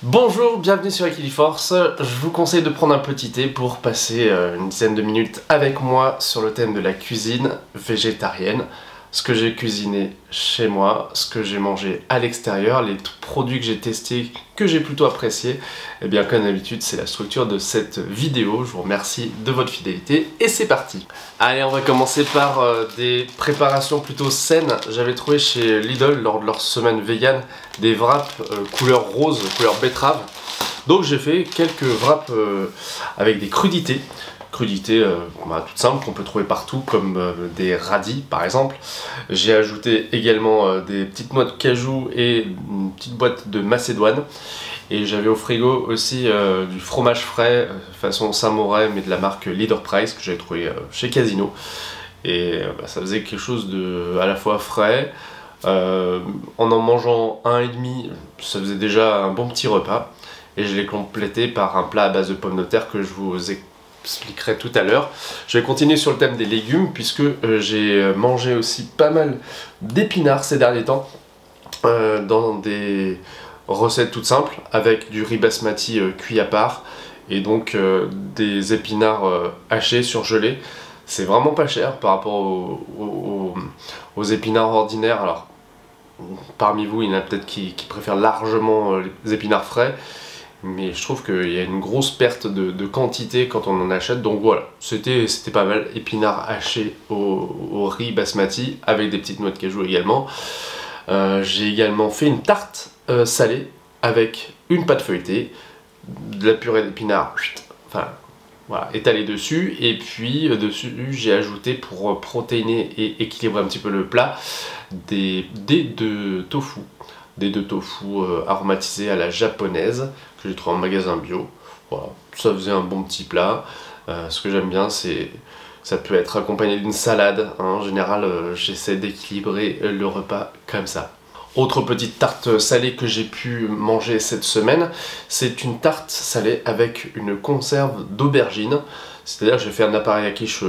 Bonjour, bienvenue sur Equiliforce. Je vous conseille de prendre un petit thé pour passer une dizaine de minutes avec moi sur le thème de la cuisine végétarienne. Ce que j'ai cuisiné chez moi, ce que j'ai mangé à l'extérieur, les produits que j'ai testés, que j'ai plutôt appréciés. Et bien comme d'habitude, c'est la structure de cette vidéo. Je vous remercie de votre fidélité et c'est parti. Allez, on va commencer par des préparations plutôt saines. J'avais trouvé chez Lidl, lors de leur semaine vegan, des wraps couleur rose, couleur betterave. Donc j'ai fait quelques wraps avec des crudités. Crudités toutes simples qu'on peut trouver partout, comme des radis par exemple. J'ai ajouté également des petites noix de cajou et une petite boîte de macédoine. Et j'avais au frigo aussi du fromage frais façon Saint-Moret, mais de la marque Leader Price, que j'avais trouvé chez Casino. Et ça faisait quelque chose de à la fois frais. En mangeant un et demi, ça faisait déjà un bon petit repas. Et je l'ai complété par un plat à base de pommes de terre que je vous expliquerai tout à l'heure. Je vais continuer sur le thème des légumes puisque j'ai mangé aussi pas mal d'épinards ces derniers temps dans des recettes toutes simples avec du riz basmati cuit à part et donc des épinards hachés surgelés. C'est vraiment pas cher par rapport aux épinards ordinaires. Alors parmi vous il y en a peut-être qui préfèrent largement les épinards frais, mais je trouve qu'il y a une grosse perte de quantité quand on en achète, donc voilà, c'était pas mal. Épinards hachés au riz basmati avec des petites noix de cajou également. J'ai également fait une tarte salée avec une pâte feuilletée, de la purée d'épinards, enfin voilà, étalée dessus, et puis dessus j'ai ajouté pour protéiner et équilibrer un petit peu le plat des dés de tofu. Des deux tofu aromatisés à la japonaise que j'ai trouvé en magasin bio. Voilà, ça faisait un bon petit plat. Ce que j'aime bien, c'est ça peut être accompagné d'une salade. En général, j'essaie d'équilibrer le repas comme ça. Autre petite tarte salée que j'ai pu manger cette semaine, c'est une tarte salée avec une conserve d'aubergines. C'est-à-dire que j'ai fait un appareil à quiche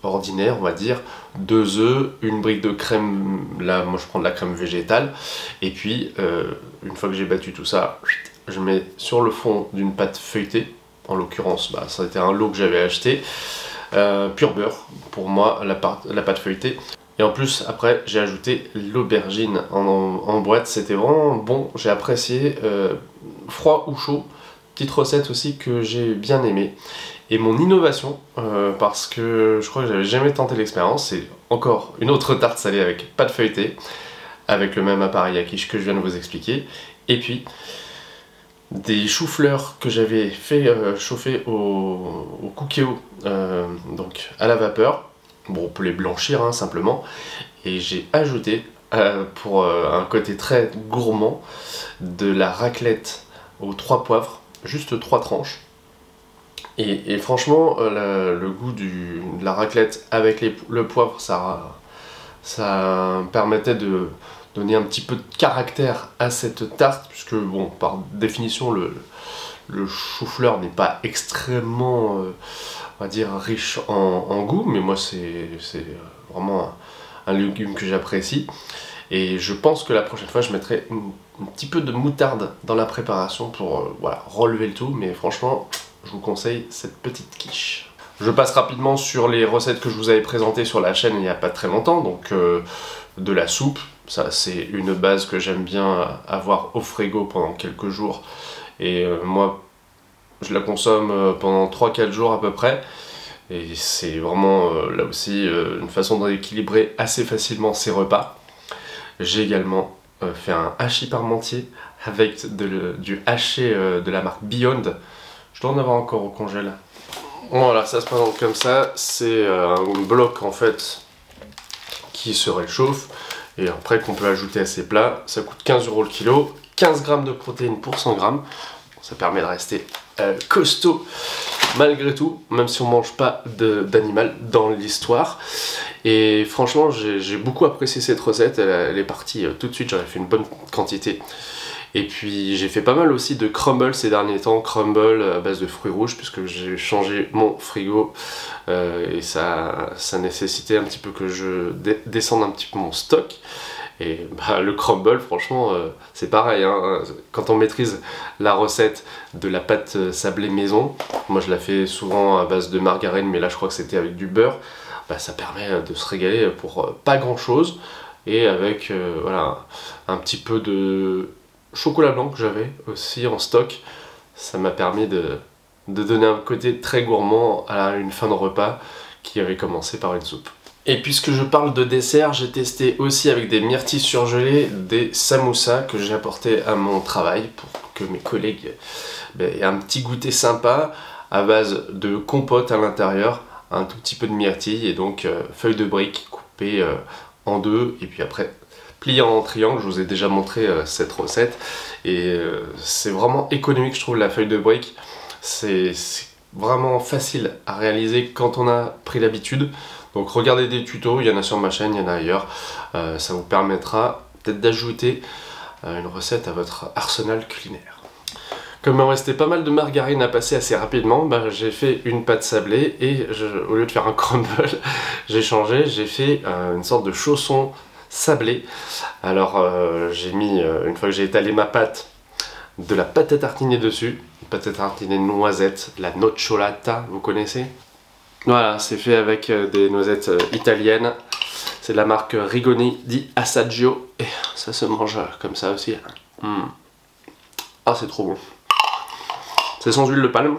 ordinaire, on va dire, 2 œufs, une brique de crème, là moi je prends de la crème végétale, et puis une fois que j'ai battu tout ça, je mets sur le fond d'une pâte feuilletée, en l'occurrence ça a été un lot que j'avais acheté, pur beurre pour moi la pâte feuilletée. Et en plus, après, j'ai ajouté l'aubergine en boîte. C'était vraiment bon, j'ai apprécié, froid ou chaud. Petite recette aussi que j'ai bien aimée. Et mon innovation, parce que je crois que j'avais jamais tenté l'expérience, c'est encore une autre tarte salée avec pâte feuilletée, avec le même appareil à quiche que je viens de vous expliquer. Et puis, des choux-fleurs que j'avais fait chauffer au cookéo, donc à la vapeur. Bon, on peut les blanchir hein, simplement. Et j'ai ajouté, pour un côté très gourmand, de la raclette aux 3 poivres, juste 3 tranches. Et franchement, le goût de la raclette avec le poivre, ça permettait de donner un petit peu de caractère à cette tarte, puisque bon, par définition, le chou-fleur n'est pas extrêmement, on va dire, riche en goût, mais moi c'est vraiment un légume que j'apprécie. Et je pense que la prochaine fois je mettrai un petit peu de moutarde dans la préparation pour voilà, relever le tout, mais franchement je vous conseille cette petite quiche. Je passe rapidement sur les recettes que je vous avais présentées sur la chaîne il n'y a pas très longtemps, donc de la soupe, ça c'est une base que j'aime bien avoir au frigo pendant quelques jours. Et moi, je la consomme pendant 3-4 jours à peu près. Et c'est vraiment là aussi une façon d'équilibrer assez facilement ses repas. J'ai également fait un hachis parmentier avec du haché de la marque Beyond. Je dois en avoir encore au congèle. Voilà, ça se présente comme ça. C'est un bloc en fait qui se réchauffe et après qu'on peut ajouter à ses plats. Ça coûte 15 € le kilo. 15 g de protéines pour 100 g. Ça permet de rester costaud malgré tout, même si on mange pas d'animal dans l'histoire. Et franchement, j'ai beaucoup apprécié cette recette. Elle est partie tout de suite, j'en ai fait une bonne quantité. Et puis j'ai fait pas mal aussi de crumble ces derniers temps, crumble à base de fruits rouges, puisque j'ai changé mon frigo et ça nécessitait un petit peu que je descende un petit peu mon stock. Et bah, le crumble, franchement, c'est pareil, hein. Quand on maîtrise la recette de la pâte sablée maison, moi je la fais souvent à base de margarine, mais là je crois que c'était avec du beurre, bah, ça permet de se régaler pour pas grand chose, et avec voilà, un petit peu de chocolat blanc que j'avais aussi en stock, ça m'a permis de donner un côté très gourmand à une fin de repas qui avait commencé par une soupe. Et puisque je parle de dessert, j'ai testé aussi avec des myrtilles surgelées des samoussas que j'ai apporté à mon travail pour que mes collègues aient un petit goûter sympa à base de compote à l'intérieur, un tout petit peu de myrtilles et donc feuilles de briques coupées en deux et puis après pliées en triangle. Je vous ai déjà montré cette recette et c'est vraiment économique, je trouve, la feuille de briques. C'est vraiment facile à réaliser quand on a pris l'habitude. Donc regardez des tutos, il y en a sur ma chaîne, il y en a ailleurs. Ça vous permettra peut-être d'ajouter une recette à votre arsenal culinaire. Comme il me restait pas mal de margarine à passer assez rapidement, bah, j'ai fait une pâte sablée et au lieu de faire un crumble, j'ai changé, j'ai fait une sorte de chausson sablé. Alors j'ai mis, une fois que j'ai étalé ma pâte, de la pâte à tartiner dessus, une pâte à tartiner noisette, la nocciolata, vous connaissez? Voilà, c'est fait avec des noisettes italiennes. C'est de la marque Rigoni di Assaggio. Et ça se mange comme ça aussi. Ah, c'est trop bon. C'est sans huile de palme.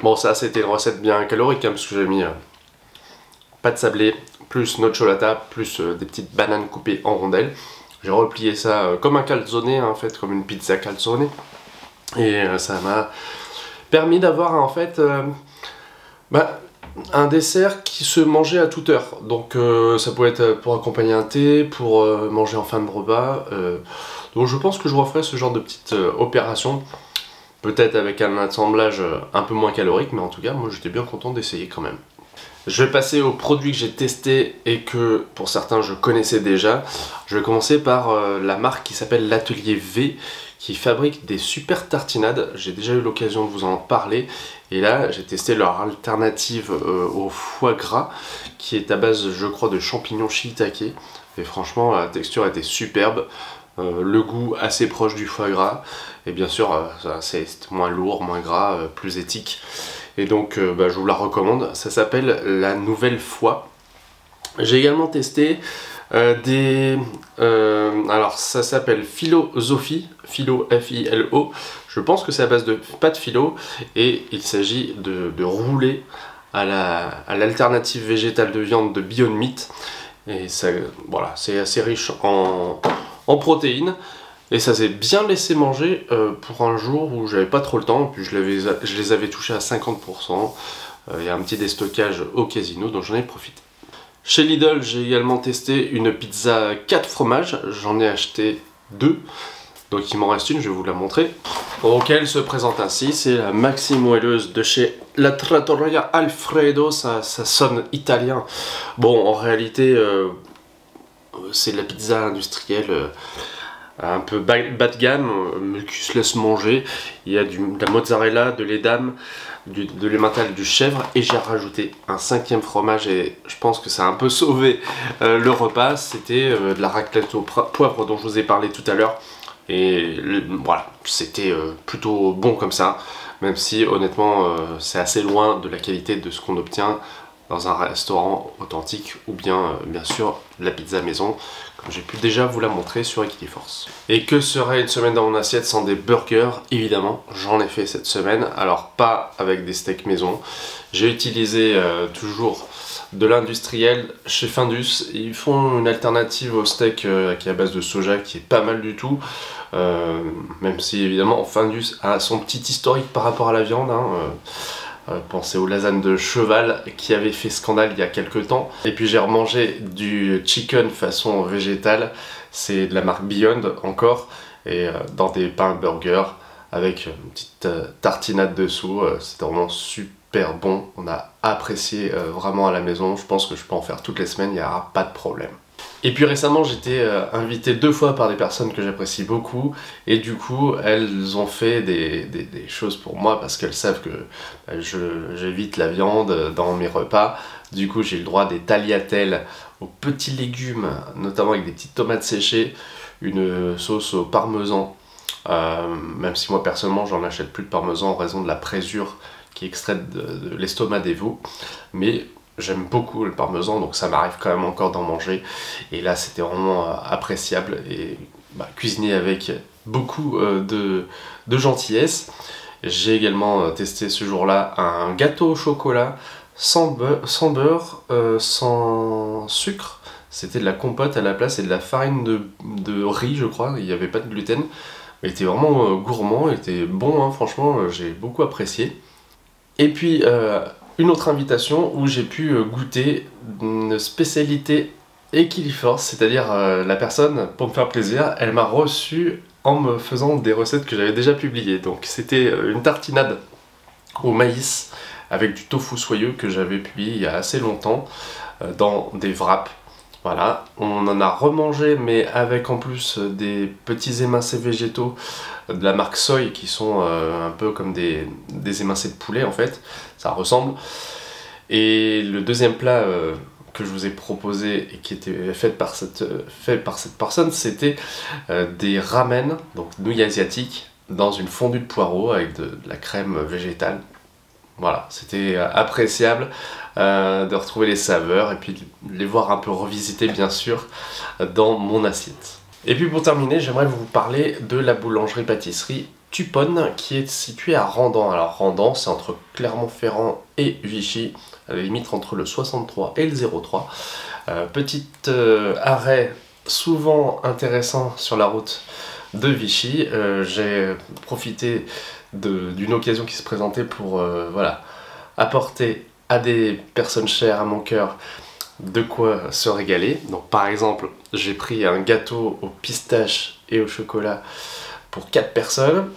Bon, ça, c'était une recette bien calorique, hein, parce que j'ai mis pâte sablée, plus nocciolata, plus des petites bananes coupées en rondelles. J'ai replié ça comme un calzone, hein, en fait, comme une pizza calzone. Et ça m'a permis d'avoir, en fait... bah, un dessert qui se mangeait à toute heure, donc ça peut être pour accompagner un thé, pour manger en fin de repas, donc je pense que je referai ce genre de petite opération, peut-être avec un assemblage un peu moins calorique, mais en tout cas moi j'étais bien content d'essayer quand même. Je vais passer aux produits que j'ai testés et que pour certains je connaissais déjà. Je vais commencer par la marque qui s'appelle l'Atelier V, qui fabrique des super tartinades. J'ai déjà eu l'occasion de vous en parler. Et là, j'ai testé leur alternative au foie gras, qui est à base, je crois, de champignons shiitake. Et franchement, la texture était superbe. Le goût assez proche du foie gras. Et bien sûr, c'est moins lourd, moins gras, plus éthique. Et donc, je vous la recommande. Ça s'appelle la Nouvelle Foi. J'ai également testé alors ça s'appelle Philosophie, Philo F-I-L-O. Je pense que c'est à base de pâte philo et il s'agit de rouler à l'alternative végétale de viande de Beyond Meat. Et ça, voilà, c'est assez riche en protéines. Et ça s'est bien laissé manger pour un jour où j'avais pas trop le temps. Puis je les avais touchés à 50%. Il y a un petit déstockage au casino, donc j'en ai profité. Chez Lidl, j'ai également testé une pizza 4 fromages, j'en ai acheté 2, donc il m'en reste une, je vais vous la montrer. Donc elle se présente ainsi, c'est la maxi moelleuse de chez la Trattoria Alfredo, ça sonne italien. Bon, en réalité, c'est de la pizza industrielle, un peu bas de gamme, mais qui se laisse manger. Il y a de la mozzarella, de l'edam, de l'emmental, du chèvre, et j'ai rajouté un 5e fromage et je pense que ça a un peu sauvé le repas. C'était de la raclette au poivre dont je vous ai parlé tout à l'heure et voilà, c'était plutôt bon comme ça, même si honnêtement c'est assez loin de la qualité de ce qu'on obtient dans un restaurant authentique ou bien sûr la pizza maison, comme j'ai pu déjà vous la montrer sur Equiforce. Et que serait une semaine dans mon assiette sans des burgers? Évidemment, j'en ai fait cette semaine, alors pas avec des steaks maison. J'ai utilisé toujours de l'industriel chez Findus. Ils font une alternative au steak qui est à base de soja, qui est pas mal du tout. Même si évidemment Findus a son petit historique par rapport à la viande, hein. Pensez aux lasagnes de cheval qui avaient fait scandale il y a quelques temps. Et puis j'ai remangé du chicken façon végétale, c'est de la marque Beyond encore, et dans des pains burgers avec une petite tartinade dessous, c'était vraiment super bon. On a apprécié vraiment à la maison, je pense que je peux en faire toutes les semaines, il n'y aura pas de problème. Et puis récemment j'étais invité 2 fois par des personnes que j'apprécie beaucoup et du coup elles ont fait des choses pour moi parce qu'elles savent que j'évite la viande dans mes repas. Du coup j'ai eu le droit des tagliatelles aux petits légumes, notamment avec des petites tomates séchées, une sauce au parmesan, même si moi personnellement j'en achète plus de parmesan en raison de la présure qui est extraite de l'estomac des veaux. Mais j'aime beaucoup le parmesan, donc ça m'arrive quand même encore d'en manger. Et là, c'était vraiment appréciable et cuisiné avec beaucoup de gentillesse. J'ai également testé ce jour-là un gâteau au chocolat sans beurre, sans sucre. C'était de la compote à la place et de la farine de riz, je crois. Il n'y avait pas de gluten. Il était vraiment gourmand, il était bon, hein, franchement, j'ai beaucoup apprécié. Et puis, une autre invitation où j'ai pu goûter une spécialité Equiliforce, c'est-à-dire la personne, pour me faire plaisir, elle m'a reçu en me faisant des recettes que j'avais déjà publiées. Donc c'était une tartinade au maïs avec du tofu soyeux que j'avais publié il y a assez longtemps dans des wraps. Voilà, on en a remangé mais avec en plus des petits émincés végétaux de la marque Soy qui sont un peu comme des émincés de poulet en fait, ça ressemble. Et le deuxième plat que je vous ai proposé et qui était fait par cette personne, c'était des ramen, donc nouilles asiatiques, dans une fondue de poireaux avec de la crème végétale. Voilà, c'était appréciable de retrouver les saveurs et puis de les voir un peu revisiter bien sûr dans mon assiette. Et puis pour terminer, j'aimerais vous parler de la boulangerie-pâtisserie Tupone qui est située à Randan. Alors Randan, c'est entre Clermont-Ferrand et Vichy, à la limite entre le 63 et le 03. Petit arrêt souvent intéressant sur la route de Vichy. J'ai profité d'une occasion qui se présentait pour voilà, apporter à des personnes chères à mon cœur de quoi se régaler. Donc par exemple, j'ai pris un gâteau aux pistaches et au chocolat pour 4 personnes.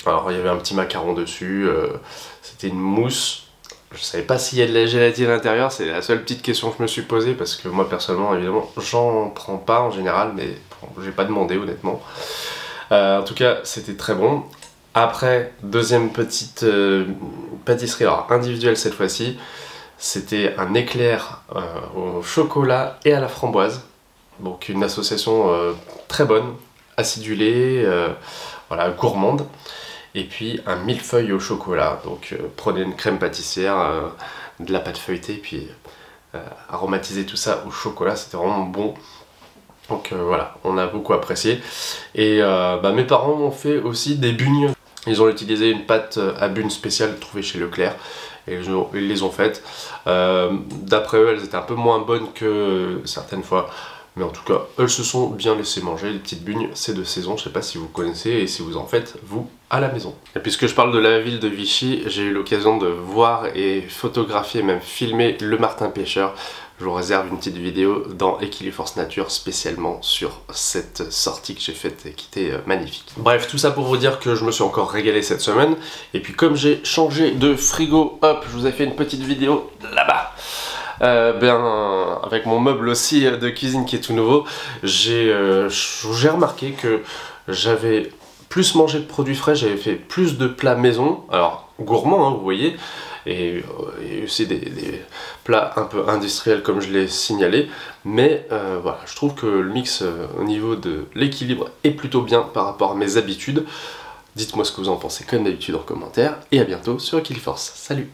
Alors il y avait un petit macaron dessus, c'était une mousse. Je savais pas s'il y a de la gélatine à l'intérieur, c'est la seule petite question que je me suis posée parce que moi personnellement évidemment j'en prends pas en général, mais bon, j'ai pas demandé honnêtement. En tout cas c'était très bon. Après, deuxième petite pâtisserie, alors individuelle cette fois-ci, c'était un éclair au chocolat et à la framboise. Donc une association très bonne, acidulée, voilà, gourmande. Et puis un millefeuille au chocolat. Donc prenez une crème pâtissière, de la pâte feuilletée, puis aromatisez tout ça au chocolat, c'était vraiment bon. Donc voilà, on a beaucoup apprécié. Et mes parents m'ont fait aussi des bugnes. Ils ont utilisé une pâte à bugne spéciale trouvée chez Leclerc et ils les ont faites. D'après eux, elles étaient un peu moins bonnes que certaines fois. Mais en tout cas, elles se sont bien laissées manger. Les petites bugnes, c'est de saison. Je sais pas si vous connaissez et si vous en faites, vous, à la maison. Et puisque je parle de la ville de Vichy, j'ai eu l'occasion de voir et photographier, même filmer le Martin Pêcheur. Je vous réserve une petite vidéo dans Equiliforce Nature spécialement sur cette sortie que j'ai faite et qui était magnifique. Bref, tout ça pour vous dire que je me suis encore régalé cette semaine. Et puis comme j'ai changé de frigo, hop, je vous ai fait une petite vidéo là-bas. Avec mon meuble aussi de cuisine qui est tout nouveau, j'ai remarqué que j'avais plus mangé de produits frais, j'avais fait plus de plats maison, alors gourmands, hein, vous voyez, et aussi des plats un peu industriels comme je l'ai signalé, mais voilà, je trouve que le mix au niveau de l'équilibre est plutôt bien par rapport à mes habitudes. Dites-moi ce que vous en pensez comme d'habitude en commentaire, et à bientôt sur Equiliforce. Salut!